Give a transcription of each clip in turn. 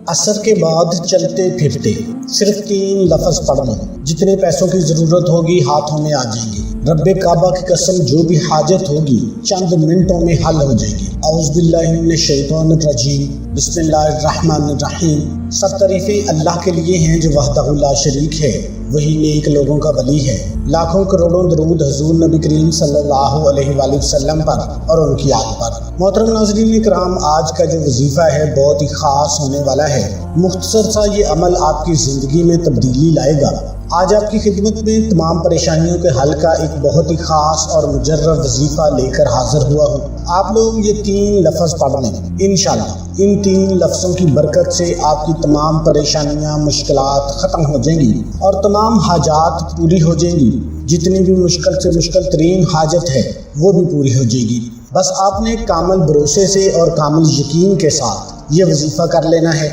عصر کے بعد چلتے پھرتے صرف 3 لفظ پڑھنا، جتنے پیسوں کی ضرورت ہوگی ہاتھوں میں آ جائیں گے۔ رب کعبہ کی قسم جو بھی حاجت ہوگی چند منٹوں میں حل ہو جائے گی۔ اعوذ باللہ من الشیطان الرجیم، بسم اللہ الرحمن الرحیم۔ سب تعریفیں اللہ کے لیے ہیں جو وحدہ لا شریک ہے، وہی نیک لوگوں کا ولی ہے۔ لاکھوں کروڑوں درود حضور نبی کریم صلی اللہ علیہ وآلہ وسلم پر اور ان کی آل پر۔ محترم ناظرین کرام، آج کا جو وظیفہ ہے بہت ہی خاص ہونے والا ہے۔ مختصر سا یہ عمل آپ کی زندگی میں تبدیلی لائے گا۔ آج آپ کی خدمت میں تمام پریشانیوں کے حل کا ایک بہت ہی خاص اور مجرب وظیفہ لے کر حاضر ہوا ہوں۔ آپ لوگ یہ 3 لفظ پڑھ لیں، انشاءاللہ ان 3 لفظوں کی برکت سے آپ کی تمام پریشانیاں مشکلات ختم ہو جائیں گی اور تمام حاجات پوری ہو جائیں گی۔ جتنی بھی مشکل سے مشکل ترین حاجت ہے وہ بھی پوری ہو جائے گی۔ بس آپ نے کامل بھروسے سے اور کامل یقین کے ساتھ یہ وظیفہ کر لینا ہے۔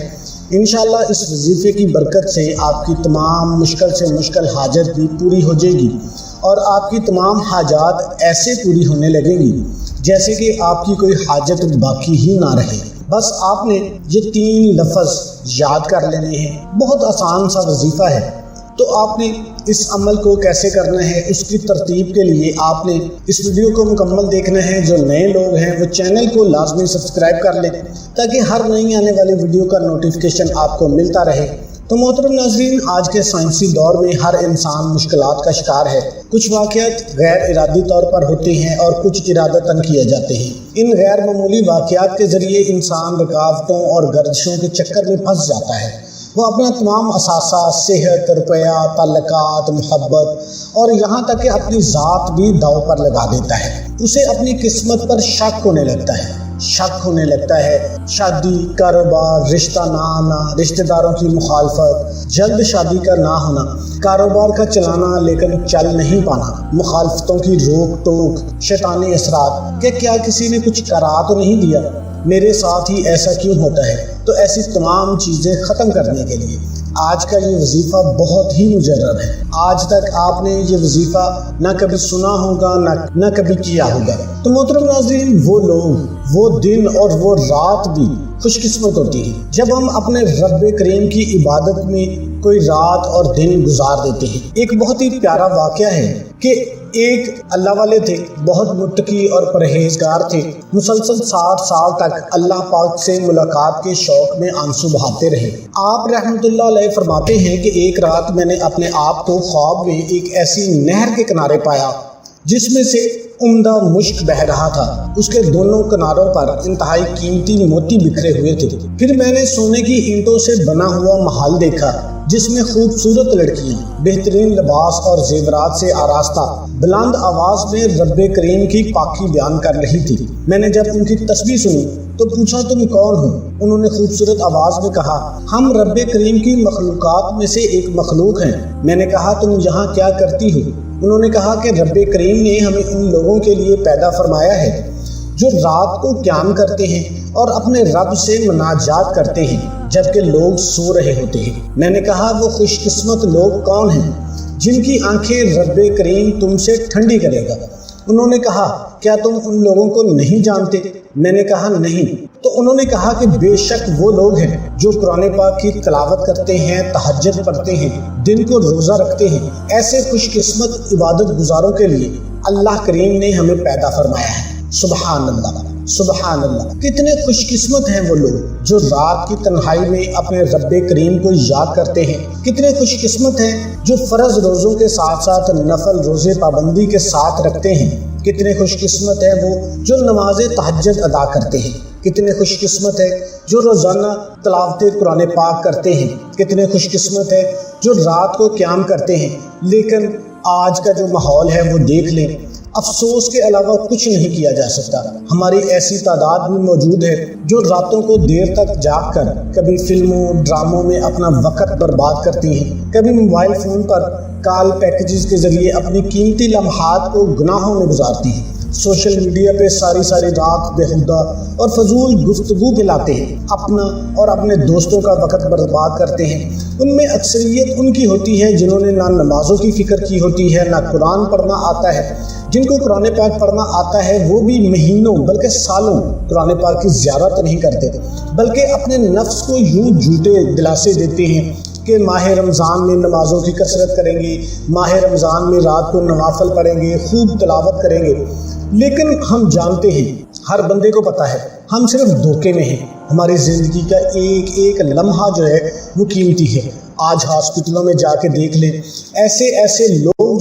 انشاءاللہ اس وظیفے کی برکت سے آپ کی تمام مشکل سے مشکل حاجت بھی پوری ہو جائے گی اور آپ کی تمام حاجات ایسے پوری ہونے لگیں گی جیسے کہ آپ کی کوئی حاجت باقی ہی نہ رہے۔ بس آپ نے یہ 3 لفظ یاد کر لینے ہیں۔ بہت آسان سا وظیفہ ہے، تو آپ نے اس عمل کو کیسے کرنا ہے اس کی ترتیب کے لیے آپ نے اس ویڈیو کو مکمل دیکھنا ہے۔ جو نئے لوگ ہیں وہ چینل کو لازمی سبسکرائب کر لیں تاکہ ہر نئی آنے والی ویڈیو کا نوٹیفیکیشن آپ کو ملتا رہے۔ تو محترم ناظرین، آج کے سائنسی دور میں ہر انسان مشکلات کا شکار ہے۔ کچھ واقعات غیر ارادی طور پر ہوتے ہیں اور کچھ ارادتاً کیے جاتے ہیں۔ ان غیر معمولی واقعات کے ذریعے انسان رکاوٹوں اور گردشوں کے چکر میں پھنس جاتا ہے۔ وہ اپنا تمام اثاثہ، صحت، روپیہ، تعلقات، محبت اور یہاں تک کہ اپنی ذات بھی داؤ پر لگا دیتا ہے۔ اسے اپنی قسمت پر شک ہونے لگتا ہے۔ شادی، کاروبار، رشتہ نہ آنا، رشتہ داروں کی مخالفت، جلد شادی کا نہ ہونا، کاروبار کا چلانا لیکن چل نہیں پانا، مخالفتوں کی روک ٹوک، شیطانی اثرات کہ کیا کسی نے کچھ کرا تو نہیں دیا، میرے ساتھ ہی ایسا کیوں ہوتا ہے۔ تو ایسی تمام چیزیں ختم کرنے کے لیے آج کا یہ وظیفہ بہت ہی مجرب ہے۔ آج تک آپ نے یہ وظیفہ نہ کبھی سنا ہوگا نہ کبھی کیا ہوگا۔ تو محترم ناظرین، وہ لوگ، وہ دن اور وہ رات بھی خوش قسمت ہوتی ہے جب ہم اپنے رب کریم کی عبادت میں کوئی رات اور دن گزار دیتے ہیں۔ ایک بہت ہی پیارا واقعہ ہے کہ ایک اللہ والے تھے، بہت متقی اور پرہیزگار تھے۔ مسلسل 60 سال تک اللہ پاک سے ملاقات کے شوق میں آنسو بہاتے رہے۔ آپ رحمۃ اللہ علیہ فرماتے ہیں کہ ایک رات میں نے اپنے آپ کو خواب میں ایک ایسی نہر کے کنارے پایا جس میں سے عمدہ مشک بہہ رہا تھا۔ اس کے دونوں کناروں پر انتہائی قیمتی موتی بکھرے ہوئے تھے۔ پھر میں نے سونے کی اینٹوں سے بنا ہوا محل دیکھا جس میں خوبصورت لڑکیاں بہترین لباس اور زیورات سے آراستہ بلند آواز میں رب کریم کی پاکی بیان کر رہی تھی۔ میں نے جب ان کی تسبیح سنی تو پوچھا تم کون ہو؟ انہوں نے خوبصورت آواز میں کہا ہم رب کریم کی مخلوقات میں سے ایک مخلوق ہیں۔ میں نے کہا تم یہاں کیا کرتی ہو؟ انہوں نے کہا کہ رب کریم نے ہمیں ان لوگوں کے لیے پیدا فرمایا ہے جو رات کو قیام کرتے ہیں اور اپنے رب سے مناجات کرتے ہیں جبکہ لوگ سو رہے ہوتے ہیں۔ میں نے کہا وہ خوش قسمت لوگ کون ہیں جن کی آنکھیں رب کریم تم سے ٹھنڈی کرے گا؟ انہوں نے کہا کیا تم ان لوگوں کو نہیں جانتے؟ میں نے کہا نہیں۔ تو انہوں نے کہا کہ بے شک وہ لوگ ہیں جو قرآن پاک کی تلاوت کرتے ہیں، تہجد پڑھتے ہیں، دن کو روزہ رکھتے ہیں۔ ایسے خوش قسمت عبادت گزاروں کے لیے اللہ کریم نے ہمیں پیدا فرمایا ہے۔ سبحان اللہ، سبحان اللہ۔ کتنے خوش قسمت ہیں وہ لوگ جو رات کی تنہائی میں اپنے رب کریم کو یاد کرتے ہیں۔ کتنے خوش قسمت ہیں جو فرض روزوں کے ساتھ ساتھ نفل روزے پابندی کے ساتھ رکھتے ہیں۔ کتنے خوش قسمت ہیں وہ جو نماز تہجد ادا کرتے ہیں۔ کتنے خوش قسمت ہے جو روزانہ تلاوت قرآن پاک کرتے ہیں۔ کتنے خوش قسمت ہے جو رات کو قیام کرتے ہیں۔ لیکن آج کا جو ماحول ہے وہ دیکھ لیں، افسوس کے علاوہ کچھ نہیں کیا جا سکتا۔ ہماری ایسی تعداد بھی موجود ہے جو راتوں کو دیر تک جاگ کر کبھی فلموں ڈراموں میں اپنا وقت برباد کرتی ہیں، کبھی موبائل فون پر کال پیکجز کے ذریعے اپنی قیمتی لمحات کو گناہوں میں گزارتی ہیں۔ سوشل میڈیا پہ ساری رات بےہودہ اور فضول گفتگو پھیلاتے ہیں، اپنا اور اپنے دوستوں کا وقت برباد کرتے ہیں۔ ان میں اکثریت ان کی ہوتی ہے جنہوں نے نہ نمازوں کی فکر کی ہوتی ہے، نہ قرآن پڑھنا آتا ہے، جن کو قرآن پاک پڑھنا آتا ہے وہ بھی مہینوں بلکہ سالوں قرآن پاک کی زیارت نہیں کرتے، بلکہ اپنے نفس کو یوں جھوٹے دلاسے دیتے ہیں کہ ماہ رمضان میں نمازوں کی کثرت کریں گے، ماہ رمضان میں رات کو نوافل پڑھیں گے، خوب تلاوت کریں گے۔ لیکن ہم جانتے ہیں، ہر بندے کو پتہ ہے، ہم صرف دھوکے میں ہیں۔ ہماری زندگی کا ایک ایک لمحہ جو ہے وہ قیمتی ہے۔ آج ہاسپٹلوں میں جا کے دیکھ لیں، ایسے لوگ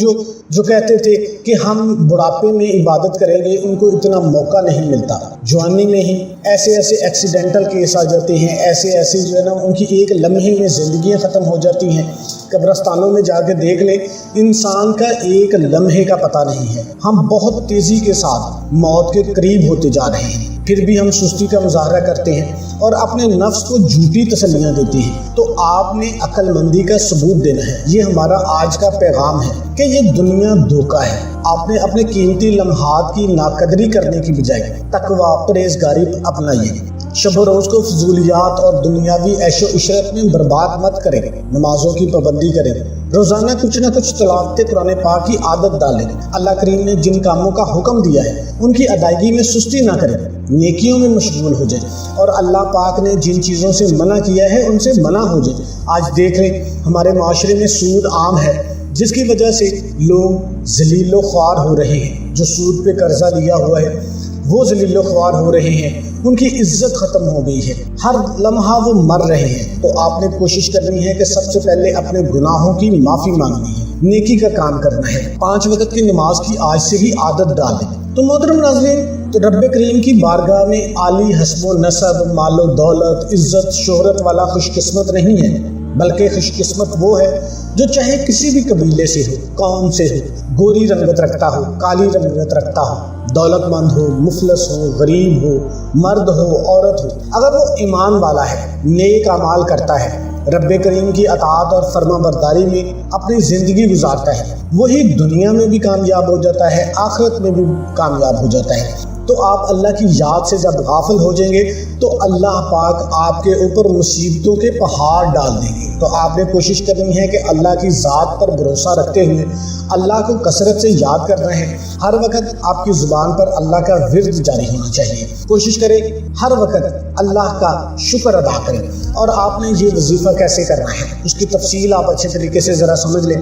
جو کہتے تھے کہ ہم بڑھاپے میں عبادت کریں گے، ان کو اتنا موقع نہیں ملتا۔ جوانی میں ہی ایسے ایکسیڈنٹل کیس آ جاتے ہیں، ایسے جو ہے نا ان کی ایک لمحے میں زندگیاں ختم ہو جاتی ہیں۔ قبرستانوں میں جا کے دیکھ لیں، انسان کا ایک لمحے کا پتہ نہیں ہے۔ ہم بہت تیزی کے ساتھ موت کے قریب ہوتے جا رہے ہیں، پھر بھی ہم سستی کا مظاہرہ کرتے ہیں اور اپنے نفس کو جھوٹی تسلیاں دیتے ہیں۔ تو آپ نے عقل مندی کا ثبوت دینا ہے۔ یہ ہمارا آج کا پیغام ہے کہ یہ دنیا دھوکہ ہے۔ آپ نے اپنے قیمتی لمحات کی ناقدری کرنے کی بجائے تقویٰ پرہیزگاری اپنائیے۔ شب و روز کو فضولیات اور دنیاوی عیش و عشرت میں برباد مت کریں، نمازوں کی پابندی کریں، روزانہ کچھ نہ کچھ تلاوت قرآن پاک کی عادت ڈالیں۔ اللہ کریم نے جن کاموں کا حکم دیا ہے ان کی ادائیگی میں سستی نہ کریں، نیکیوں میں مشغول ہو جائیں، اور اللہ پاک نے جن چیزوں سے منع کیا ہے ان سے منع ہو جائیں۔ آج دیکھ لیں ہمارے معاشرے میں سود عام ہے، جس کی وجہ سے لوگ ذلیل و خوار ہو رہے ہیں۔ جو سود پہ قرضہ لیا ہوا ہے وہ ذلیل و خوار ہو رہے ہیں، ان کی عزت ختم ہو گئی ہے، ہر لمحہ وہ مر رہے ہیں۔ تو آپ نے کوشش کرنی ہے کہ سب سے پہلے اپنے گناہوں کی معافی مانگنی ہے، نیکی کا کام کرنا ہے، 5 وقت کی نماز کی آج سے ہی عادت ڈالیں۔ تو محترم ناظرین، تو رب کریم کی بارگاہ میں عالی حسب و نسب، مال و دولت، عزت شہرت والا خوش قسمت نہیں ہے، بلکہ خوش قسمت وہ ہے جو چاہے کسی بھی قبیلے سے ہو، قوم سے ہو، گوری رنگت رکھتا ہو، کالی رنگت رکھتا ہو، دولت مند ہو، مفلس ہو، غریب ہو، مرد ہو، عورت ہو، اگر وہ ایمان والا ہے، نیک اعمال کرتا ہے، رب کریم کی اطاعت اور فرما برداری میں اپنی زندگی گزارتا ہے، وہی دنیا میں بھی کامیاب ہو جاتا ہے، آخرت میں بھی کامیاب ہو جاتا ہے۔ تو آپ اللہ کی یاد سے جب غافل ہو جائیں گے تو اللہ پاک آپ کے اوپر مصیبتوں کے پہاڑ ڈال دیں گے۔ تو آپ نے کوشش کرنی ہے کہ اللہ کی ذات پر بھروسہ رکھتے ہوئے اللہ کو کثرت سے یاد کرنا ہے۔ ہر وقت آپ کی زبان پر اللہ کا ورد جاری ہونا چاہیے۔ کوشش کریں ہر وقت اللہ کا شکر ادا کریں۔ اور آپ نے یہ وظیفہ کیسے کرنا ہے اس کی تفصیل آپ اچھے طریقے سے ذرا سمجھ لیں۔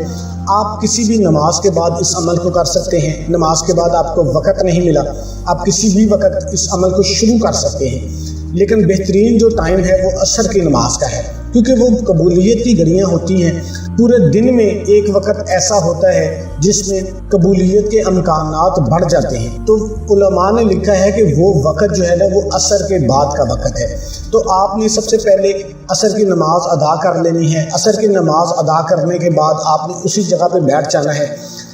آپ کسی بھی نماز کے بعد اس عمل کو کر سکتے ہیں۔ نماز کے بعد آپ کو وقت نہیں ملا، آپ کسی بھی وقت اس عمل کو شروع کر سکتے ہیں، لیکن بہترین جو ٹائم ہے وہ عصر کی نماز کا ہے، کیونکہ وہ قبولیت کی گھڑیاں ہوتی ہیں۔ پورے دن میں ایک وقت ایسا ہوتا ہے جس میں قبولیت کے امکانات بڑھ جاتے ہیں۔ تو علماء نے لکھا ہے کہ وہ وقت جو ہے نا وہ عصر کے بعد کا وقت ہے۔ تو آپ نے سب سے پہلے عصر کی نماز ادا کر لینی ہے۔ عصر کی نماز ادا کرنے کے بعد آپ نے اسی جگہ پہ بیٹھ جانا ہے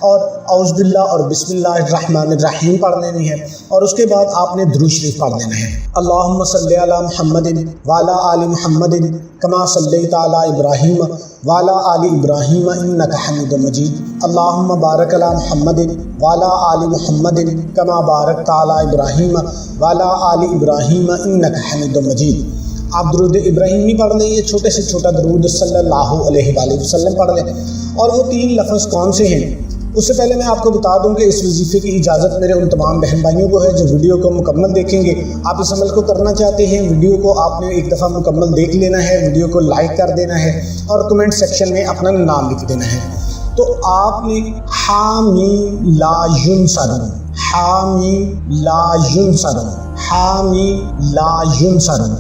اور اعوذ باللہ اور بسم اللہ الرحمن الرحیم پڑھ لینی ہے، اور اس کے بعد آپ نے درود شریف پڑھ لینا ہے۔ اللہم صلی علی محمد وعلی آل محمد کما صلیت علی ابراہیم وعلی آل ابراہیم انک حمید مجید۔ اللہم بارک علی محمد وعلی آل محمد کما بارکت علی ابراہیم وعلی آل ابراہیم انک حمید مجید۔ آپ درود ابراہیمی پڑھ لیں، یہ چھوٹے سے چھوٹا درود صلی اللہ علیہ وآلہ وسلم پڑھ لیں۔ اور وہ 3 لفظ کون سے ہیں اس سے پہلے میں آپ کو بتا دوں کہ اس وظیفے کی اجازت میرے ان تمام بہن بھائیوں کو ہے جو ویڈیو کو مکمل دیکھیں گے۔ آپ اس عمل کو کرنا چاہتے ہیں، ویڈیو کو آپ نے ایک دفعہ مکمل دیکھ لینا ہے، ویڈیو کو لائک کر دینا ہے اور کمنٹ سیکشن میں اپنا نام لکھ دینا ہے۔ تو آپ نے حامیم لا ینصرون، حامیم لا ینصرون، حامیم لا ینصرون،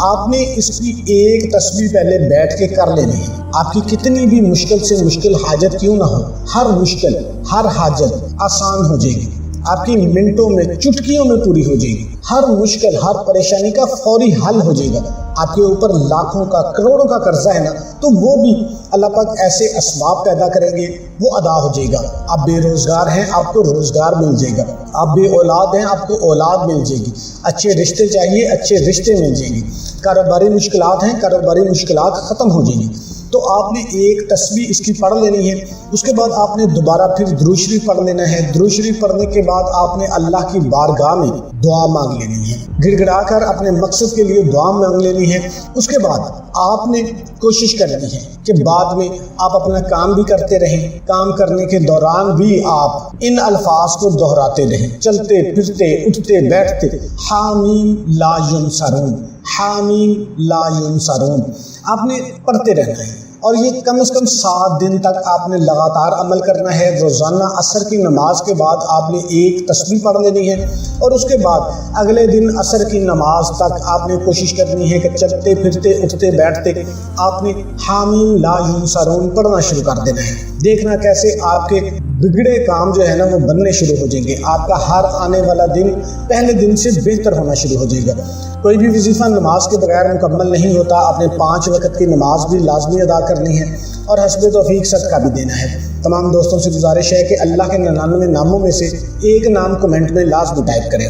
آپ نے اس کی ایک تسبیح پہلے بیٹھ کے کر لینی ہے۔ آپ کی کتنی بھی مشکل سے مشکل حاجت کیوں نہ ہو، ہر مشکل ہر حاجت آسان ہو جائے گی، آپ کی منٹوں میں چٹکیوں میں پوری ہو جائے گی۔ ہر مشکل ہر پریشانی کا فوری حل ہو جائے گا۔ آپ کے اوپر لاکھوں کا کروڑوں کا قرضہ ہے نا، تو وہ بھی اللہ پاک ایسے اسباب پیدا کریں گے، وہ ادا ہو جائے گا۔ آپ بے روزگار ہیں، آپ کو روزگار مل جائے گا۔ آپ بے اولاد ہیں، آپ کو اولاد مل جائے گی۔ اچھے رشتے چاہیے، اچھے رشتے مل جائیں گے۔ کاروباری مشکلات ہیں، کاروباری مشکلات ختم ہو جائیں گی۔ تو آپ نے ایک تسبیح اس کی پڑھ لینی ہے۔ اس کے بعد آپ نے دوبارہ پھر درود شریف پڑھ لینا ہے۔ درود شریف پڑھنے کے بعد آپ نے اللہ کی بارگاہ میں دعا مانگنی مانگ لینی ہے، گڑ گڑا کر اپنے مقصد کے لیے دعا مانگ لینی ہے۔ اس کے بعد آپ نے کوشش کرنی ہے کہ بعد میں آپ اپنا کام بھی کرتے رہیں، کام کرنے کے دوران بھی آپ ان الفاظ کو دہراتے رہیں، چلتے پھرتے اٹھتے بیٹھتے، حامیم لا ینصرون، حامیم لا ینصرون آپ نے پڑھتے رہنا ہے، اور یہ کم از کم 7 دن تک آپ نے لگاتار عمل کرنا ہے۔ روزانہ عصر کی نماز کے بعد آپ نے ایک تسبیح پڑھ لینی ہے، اور اس کے بعد اگلے دن عصر کی نماز تک آپ نے کوشش کرنی ہے کہ چلتے پھرتے اٹھتے بیٹھتے آپ نے حامیم لا ینصرون پڑھنا شروع کر دینا ہے۔ دیکھنا کیسے آپ کے بگڑے کام جو ہے نا وہ بننے شروع ہو جائیں گے، آپ کا ہر آنے والا دن پہلے دن سے بہتر ہونا شروع ہو جائے گا۔ کوئی بھی وظیفہ نماز کے بغیر مکمل نہیں ہوتا، اپنے 5 وقت کی نماز بھی لازمی ادا کرنی ہے، اور حسب توفیق صدقہ بھی دینا ہے۔ تمام دوستوں سے گزارش ہے کہ اللہ کے 99 ناموں میں سے ایک نام کمنٹ میں لازمی ٹائپ کریں۔